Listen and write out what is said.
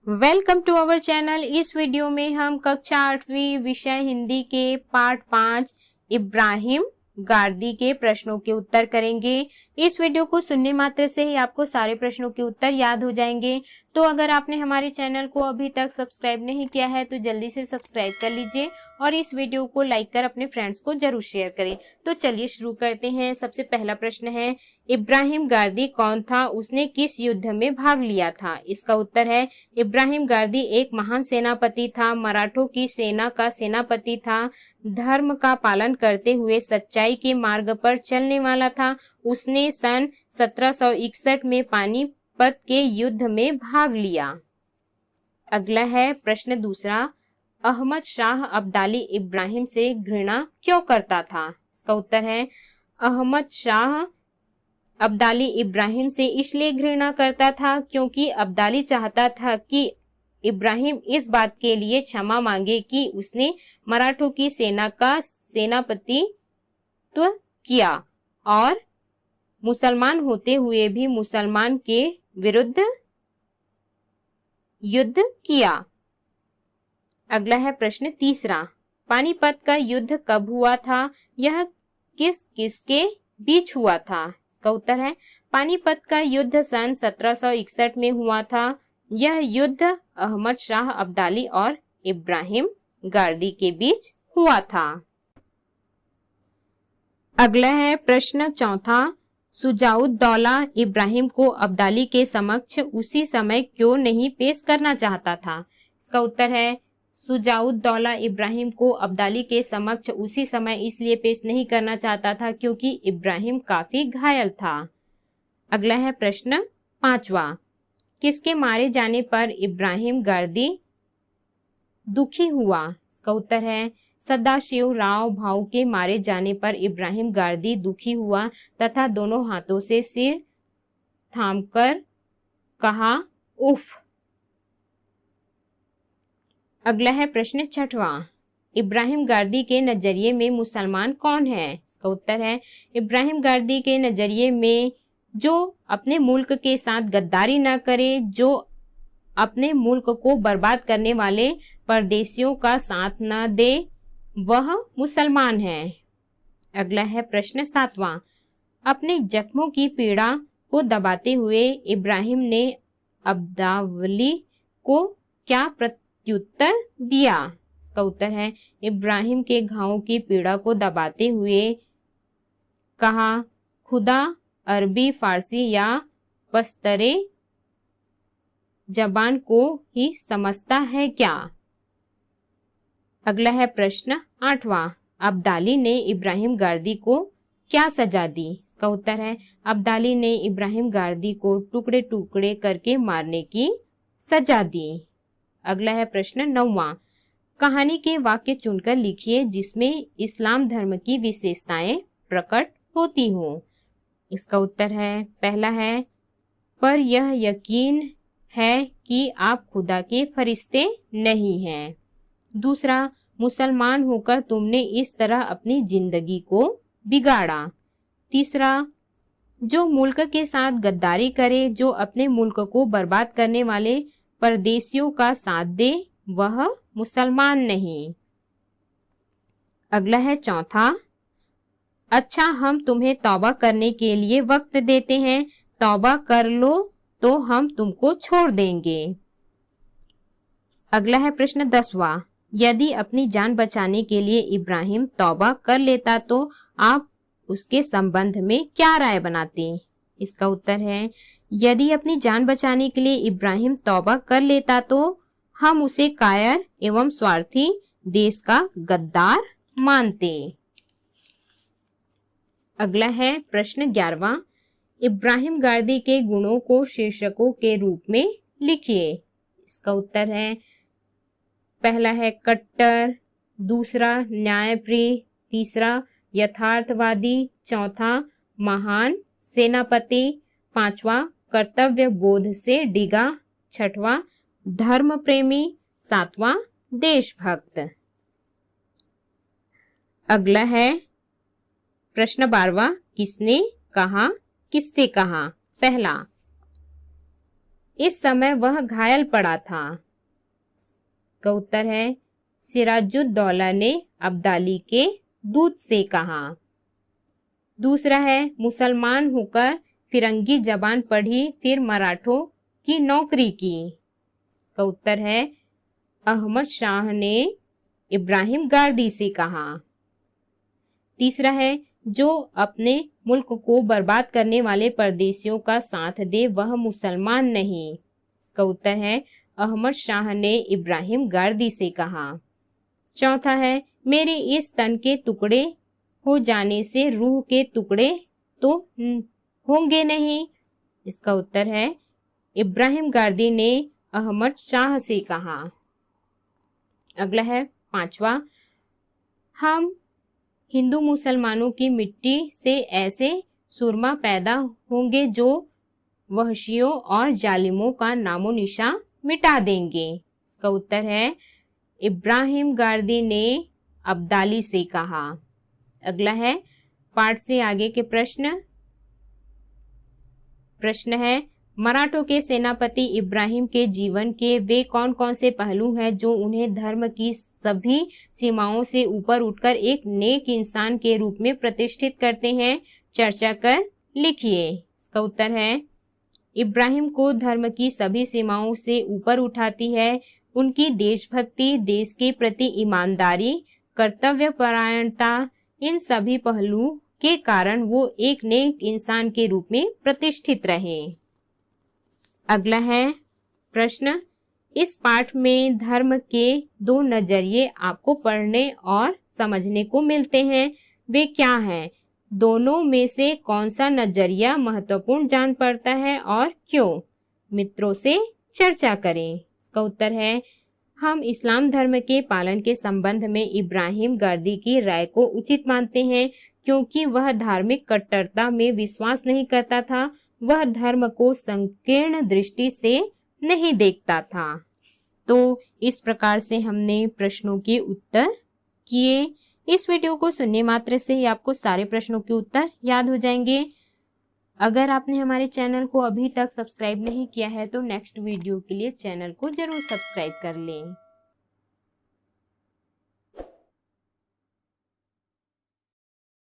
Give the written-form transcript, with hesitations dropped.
Welcome to our channel. इस वीडियो में हम कक्षा 8वीं विषय हिंदी के पार्ट 5 इब्राहिम गारदी के प्रश्नों के उत्तर करेंगे। इस वीडियो को सुनने मात्र से ही आपको सारे प्रश्नों के उत्तर याद हो जाएंगे। तो अगर आपने हमारे चैनल को अभी तक सब्सक्राइब नहीं किया है तो जल्दी से सब्सक्राइब कर लीजिए और इस वीडियो को लाइक कर अपने फ्रेंड्स को जरूर शेयर करें। तो चलिए शुरू करते हैं। सबसे पहला प्रश्न है, इब्राहिम गारदी कौन था? उसने किस युद्ध में भाग लिया था? इसका उत्तर है, इब्राहिम गारदी एक महान सेनापति था, मराठों की सेना का सेनापति था, धर्म का पालन करते हुए सच्चाई के मार्ग पर चलने वाला था। उसने सन 1761 में पानीपत के युद्ध में भाग लिया। अगला है प्रश्न दूसरा, अहमद शाह अब्दाली इब्राहिम से घृणा क्यों करता था? इसका उत्तर है, अहमद शाह अब्दाली इब्राहिम से इसलिए घृणा करता था क्योंकि अब्दाली चाहता था कि इब्राहिम इस बात के लिए क्षमा मांगे कि उसने मराठों की सेना का सेनापतित्व किया और मुसलमान होते हुए भी मुसलमान के विरुद्ध युद्ध किया। अगला है प्रश्न तीसरा, पानीपत का युद्ध कब हुआ था? यह किस किसके बीच हुआ था? इसका उत्तर है, पानीपत का युद्ध सन 1761 में हुआ था। यह युद्ध अहमद शाह अब्दाली और इब्राहिम गारदी के बीच हुआ था। अगला है प्रश्न चौथा, शुजाउद्दौला इब्राहिम को अब्दाली के समक्ष उसी समय क्यों नहीं पेश करना चाहता था? इसका उत्तर है, शुजाउद्दौला इब्राहिम को अब्दाली के समक्ष उसी समय इसलिए पेश नहीं करना चाहता था क्योंकि इब्राहिम काफी घायल था। अगला है प्रश्न पांचवा, किसके मारे जाने पर इब्राहिम गारदी दुखी हुआ? इसका उत्तर है, सदाशिव राव भाऊ के मारे जाने पर इब्राहिम गारदी दुखी हुआ तथा दोनों हाथों से सिर थामकर कहा, उफ। अगला है प्रश्न छठवां, इब्राहिम गारदी के नजरिए में मुसलमान कौन है? इसका उत्तर है, इब्राहिम गारदी के नजरिए में जो अपने मुल्क के साथ गद्दारी न करे, जो अपने मुल्क को बर्बाद करने वाले परदेशियों का साथ न दे, वह मुसलमान है। अगला है प्रश्न सातवां, अपने जख्मों की पीड़ा को दबाते हुए इब्राहिम ने अब्दाली को क्या प्रत्युत्तर दिया? इसका उत्तर है, इब्राहिम के घावों की पीड़ा को दबाते हुए कहा, खुदा अरबी, फारसी या पश्तरे जबान को ही समझता है क्या? अगला है प्रश्न आठवां, अब्दाली ने इब्राहिम गारदी को क्या सजा दी? इसका उत्तर है, अब्दाली ने इब्राहिम गारदी को टुकड़े टुकड़े करके मारने की सजा दी। अगला है प्रश्न नौवां, कहानी के वाक्य चुनकर लिखिए जिसमें इस्लाम धर्म की विशेषताएं प्रकट होती हो। इसका उत्तर है, पहला है, पर यह यकीन है कि आप खुदा के फरिश्ते नहीं हैं। दूसरा, मुसलमान होकर तुमने इस तरह अपनी जिंदगी को बिगाड़ा। तीसरा, जो मुल्क के साथ गद्दारी करे, जो अपने मुल्क को बर्बाद करने वाले परदेशियों का साथ दे, वह मुसलमान नहीं। अगला है चौथा, अच्छा हम तुम्हें तौबा करने के लिए वक्त देते हैं, तौबा कर लो तो हम तुमको छोड़ देंगे। अगला है प्रश्न 10वां, यदि अपनी जान बचाने के लिए इब्राहिम तौबा कर लेता तो आप उसके संबंध में क्या राय बनाते? इसका उत्तर है, यदि अपनी जान बचाने के लिए इब्राहिम तौबा कर लेता तो हम उसे कायर एवं स्वार्थी देश का गद्दार मानते। अगला है प्रश्न 11वां, इब्राहिम गारदी के गुणों को शीर्षकों के रूप में लिखिए। इसका उत्तर है, पहला है कट्टर, दूसरा न्यायप्रिय, तीसरा यथार्थवादी, चौथा महान सेनापति, पांचवा कर्तव्य बोध से डिगा, छठवां धर्म प्रेमी, सातवां देशभक्त। अगला है प्रश्न 12वां, किसने कहा, किससे कहा? पहला, इस समय वह घायल पड़ा था? का उत्तर है सिराजुद्दौला ने अब्दाली के दूत से कहा। दूसरा है मुसलमान होकर फिरंगी जबान पढ़ी फिर मराठों की नौकरी की। का उत्तर है अहमद शाह ने इब्राहिम गारदी से कहा। तीसरा है जो अपने मुल्क को बर्बाद करने वाले परदेशियों का साथ दे वह मुसलमान नहीं। इसका उत्तर है अहमद शाह ने इब्राहिम गारदी से कहा। चौथा है मेरे इस तन के टुकड़े हो जाने से रूह के टुकड़े तो होंगे नहीं। इसका उत्तर है इब्राहिम गारदी ने अहमद शाह से कहा। अगला है पांचवा, हम हिंदू मुसलमानों की मिट्टी से ऐसे सुरमा पैदा होंगे जो वहशियों और जालिमों का नामो निशान मिटा देंगे। इसका उत्तर है इब्राहिम गारदी ने अब्दाली से कहा। अगला है पाठ से आगे के प्रश्न है मराठों के सेनापति इब्राहिम के जीवन के वे कौन कौन से पहलू हैं जो उन्हें धर्म की सभी सीमाओं से ऊपर उठकर एक नेक इंसान के रूप में प्रतिष्ठित करते हैं? चर्चा कर लिखिए। इसका उत्तर है इब्राहिम को धर्म की सभी सीमाओं से ऊपर उठाती है उनकी देशभक्ति, देश के प्रति ईमानदारी, कर्तव्यपरायणता, इन सभी पहलुओं के कारण वो एक नेक इंसान के रूप में प्रतिष्ठित रहे। अगला है प्रश्न, इस पाठ में धर्म के दो नजरिए आपको पढ़ने और समझने को मिलते हैं, वे क्या हैं? दोनों में से कौन सा नजरिया महत्वपूर्ण जान पड़ता है और क्यों? मित्रों से चर्चा करें। इसका उत्तर है हम इस्लाम धर्म के पालन के संबंध में इब्राहिम गारदी की राय को उचित मानते हैं क्योंकि वह धार्मिक कट्टरता में विश्वास नहीं करता था, वह धर्म को संकीर्ण दृष्टि से नहीं देखता था। तो इस प्रकार से हमने प्रश्नों के उत्तर किए। इस वीडियो को सुनने मात्र से ही आपको सारे प्रश्नों के उत्तर याद हो जाएंगे। अगर आपने हमारे चैनल को अभी तक सब्सक्राइब नहीं किया है तो नेक्स्ट वीडियो के लिए चैनल को जरूर सब्सक्राइब कर लें।